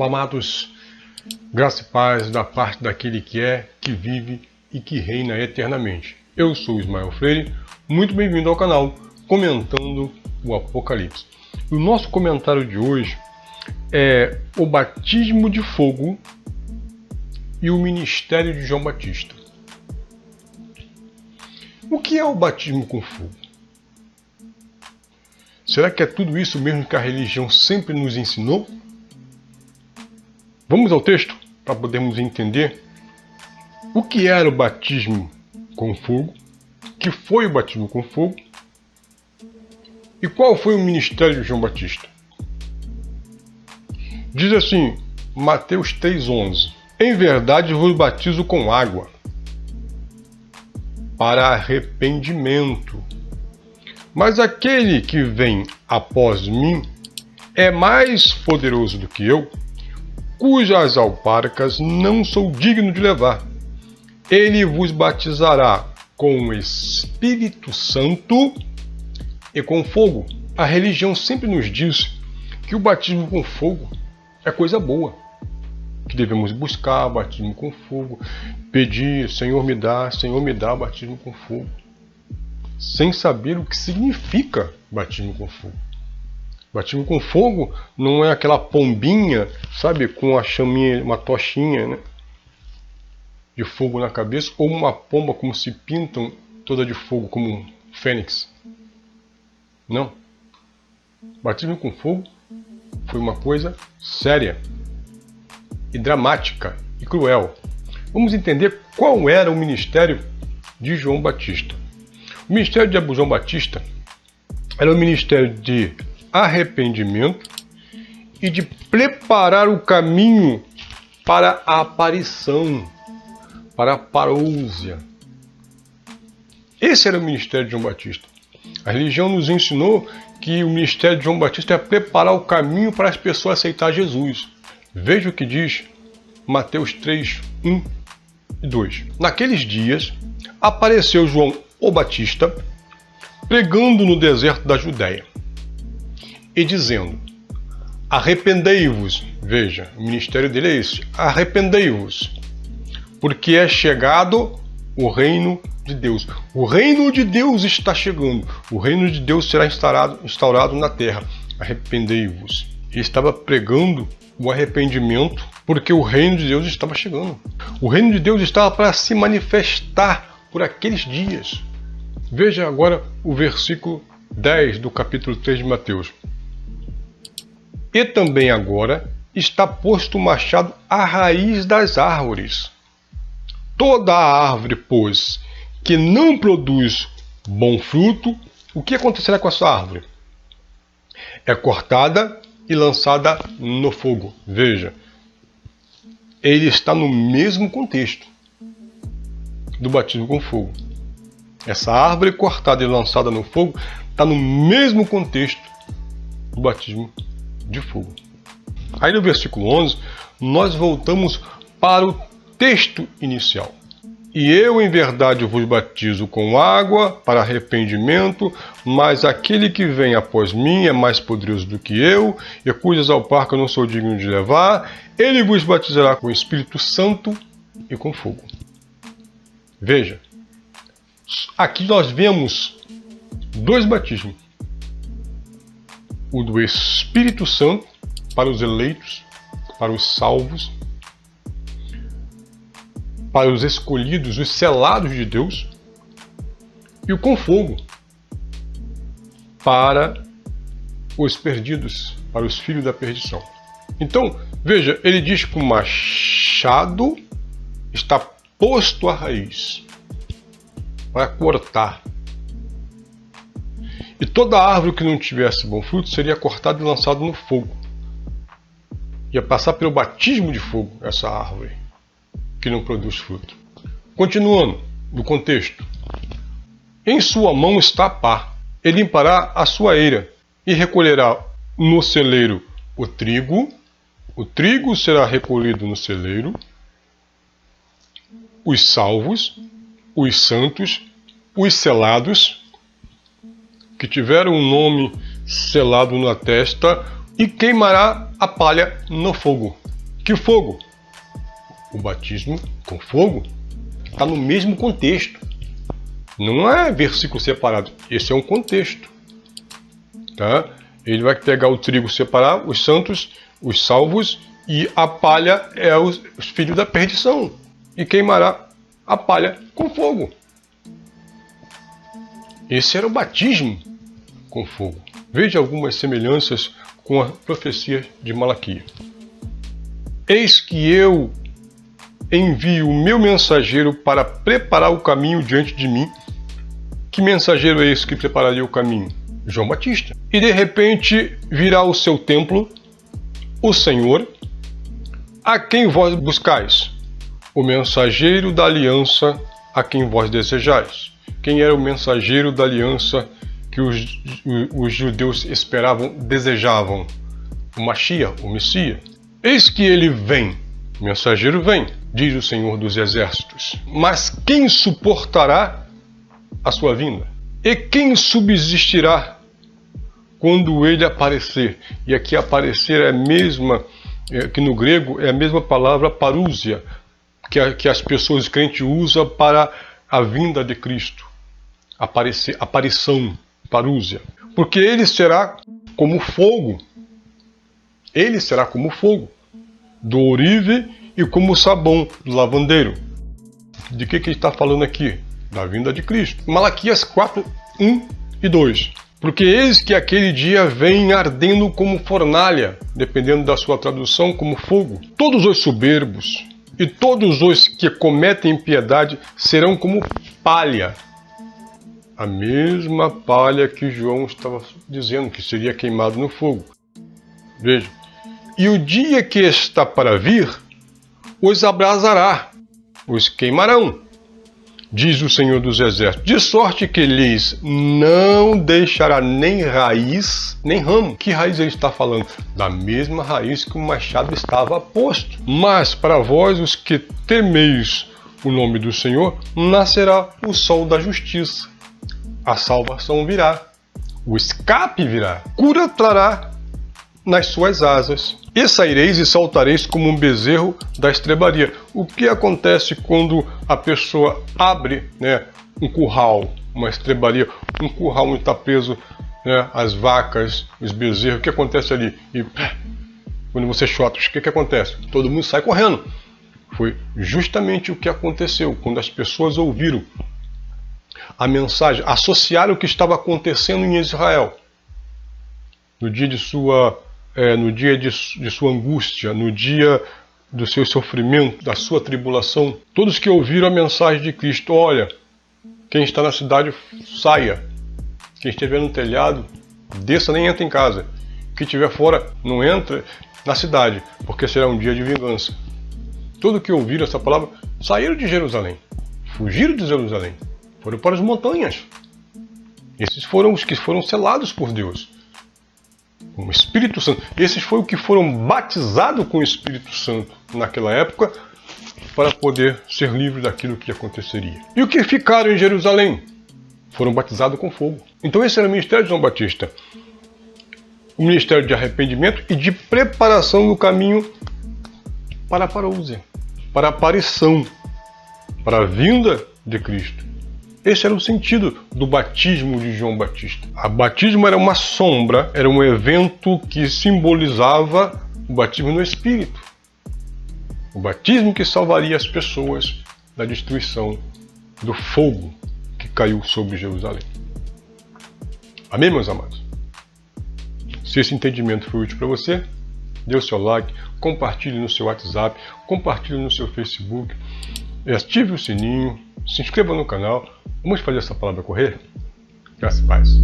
Olá, amados, graça e paz da parte daquele que é, que vive e que reina eternamente. Eu sou Ismael Freire, muito bem-vindo ao canal Comentando o Apocalipse. O nosso comentário de hoje é o batismo de fogo e o ministério de João Batista. O que é o batismo com fogo? Será que é tudo isso mesmo que a religião sempre nos ensinou? Vamos ao texto para podermos entender o que era o batismo com fogo, o que foi o batismo com fogo e qual foi o ministério de João Batista. Diz assim, Mateus 3,11: Em verdade vos batizo com água para arrependimento, mas aquele que vem após mim é mais poderoso do que eu, cujas alparcas não sou digno de levar. Ele vos batizará com o Espírito Santo e com fogo. A religião sempre nos diz que o batismo com fogo é coisa boa, que devemos buscar batismo com fogo, pedir, Senhor me dá batismo com fogo, sem saber o que significa batismo com fogo. Batismo com fogo não é aquela pombinha, sabe, com a chaminha, uma tochinha, né, de fogo na cabeça, ou uma pomba como se pintam toda de fogo, como um fênix. Não. Batismo com fogo foi uma coisa séria e dramática e cruel. Vamos entender qual era o ministério de João Batista. O ministério de João Batista era o ministério de arrependimento e de preparar o caminho para a aparição, para a parousia. Esse era o ministério de João Batista. A religião nos ensinou que o ministério de João Batista é preparar o caminho para as pessoas aceitar Jesus. Veja o que diz Mateus 3, 1 e 2. Naqueles dias, apareceu João o Batista pregando no deserto da Judéia e dizendo: arrependei-vos. Veja, o ministério dele é esse: arrependei-vos, porque é chegado o reino de Deus. O reino de Deus está chegando. O reino de Deus será instaurado na terra. Arrependei-vos. Ele estava pregando o arrependimento porque o reino de Deus estava chegando. O reino de Deus estava para se manifestar por aqueles dias. Veja agora o versículo 10 do capítulo 3 de Mateus. E também agora está posto o machado à raiz das árvores. Toda a árvore, pois, que não produz bom fruto, o que acontecerá com essa árvore? É cortada e lançada no fogo. Veja, ele está no mesmo contexto do batismo com fogo. Essa árvore cortada e lançada no fogo está no mesmo contexto do batismo de fogo. Aí no versículo 11, nós voltamos para o texto inicial. E eu, em verdade, vos batizo com água para arrependimento, mas aquele que vem após mim é mais poderoso do que eu, e cujas alparcas eu não sou digno de levar. Ele vos batizará com o Espírito Santo e com fogo. Veja, aqui nós vemos dois batismos. O do Espírito Santo para os eleitos, para os salvos, para os escolhidos, os selados de Deus, e o com fogo para os perdidos, para os filhos da perdição. Então, veja, ele diz que o machado está posto à raiz para cortar. E toda árvore que não tivesse bom fruto seria cortada e lançada no fogo. Ia passar pelo batismo de fogo essa árvore que não produz fruto. Continuando no contexto. Em sua mão está a pá. Ele limpará a sua eira e recolherá no celeiro o trigo. O trigo será recolhido no celeiro. Os salvos, os santos, os selados, que tiveram um nome selado na testa, e queimará a palha no fogo. Que fogo? O batismo com fogo está no mesmo contexto. Não é versículo separado. Esse é um contexto. Tá? Ele vai pegar o trigo, separar os santos, os salvos, e a palha é os filhos da perdição. E queimará a palha com fogo. Esse era o batismo com fogo. Veja algumas semelhanças com a profecia de Malaquias. Eis que eu envio o meu mensageiro para preparar o caminho diante de mim. Que mensageiro é esse que prepararia o caminho? João Batista. E de repente virá ao seu templo o Senhor, a quem vós buscais, o mensageiro da aliança a quem vós desejais. Quem era o mensageiro da aliança que os judeus esperavam, desejavam? O Mashiach, o Messias. Eis que ele vem, o mensageiro vem, diz o Senhor dos Exércitos. Mas quem suportará a sua vinda? E quem subsistirá quando ele aparecer? E aqui aparecer é a mesma, que no grego é a mesma palavra parúzia, que as pessoas crentes usam para a vinda de Cristo. Aparecer, aparição, parúzia. Porque ele será como fogo. Ele será como fogo do ourive e como sabão do lavandeiro. De que ele está falando aqui? Da vinda de Cristo. Malaquias 4, 1 e 2. Porque eis que aquele dia vem ardendo como fornalha, dependendo da sua tradução, como fogo. Todos os soberbos e todos os que cometem impiedade serão como palha. A mesma palha que João estava dizendo que seria queimado no fogo. Veja. E o dia que está para vir, os abrasará, os queimarão, diz o Senhor dos Exércitos, de sorte que lhes não deixará nem raiz, nem ramo. Que raiz ele está falando? Da mesma raiz que o machado estava posto. Mas para vós, os que temeis o nome do Senhor, nascerá o sol da justiça. A salvação virá, o escape virá, cura trará nas suas asas. E saireis e saltareis como um bezerro da estrebaria. O que acontece quando a pessoa abre, um curral, uma estrebaria, um curral onde está preso, as vacas, os bezerros? O que acontece ali? E quando você chota, o que acontece? Todo mundo sai correndo. Foi justamente o que aconteceu quando as pessoas ouviram a mensagem, associaram o que estava acontecendo em Israel no dia de sua angústia, no dia do seu sofrimento, da sua tribulação. Todos que ouviram a mensagem de Cristo: olha, quem está na cidade, saia. Quem estiver no telhado, desça, nem entra em casa. Quem estiver fora, não entra na cidade, porque será um dia de vingança. Todos que ouviram essa palavra saíram de Jerusalém, fugiram de Jerusalém, foram para as montanhas. Esses foram os que foram selados por Deus com o Espírito Santo. Esses foram os que foram batizados com o Espírito Santo naquela época, para poder ser livres daquilo que aconteceria. E os que ficaram em Jerusalém foram batizados com fogo. Então esse era o ministério de João Batista. O ministério de arrependimento e de preparação do caminho para a parousia, para a aparição, para a vinda de Cristo. Esse era o sentido do batismo de João Batista. O batismo era uma sombra, era um evento que simbolizava o batismo no Espírito. O batismo que salvaria as pessoas da destruição do fogo que caiu sobre Jerusalém. Amém, meus amados? Se esse entendimento foi útil para você, dê o seu like, compartilhe no seu WhatsApp, compartilhe no seu Facebook, ative o sininho, se inscreva no canal. Vamos fazer essa palavra correr? Graças e paz.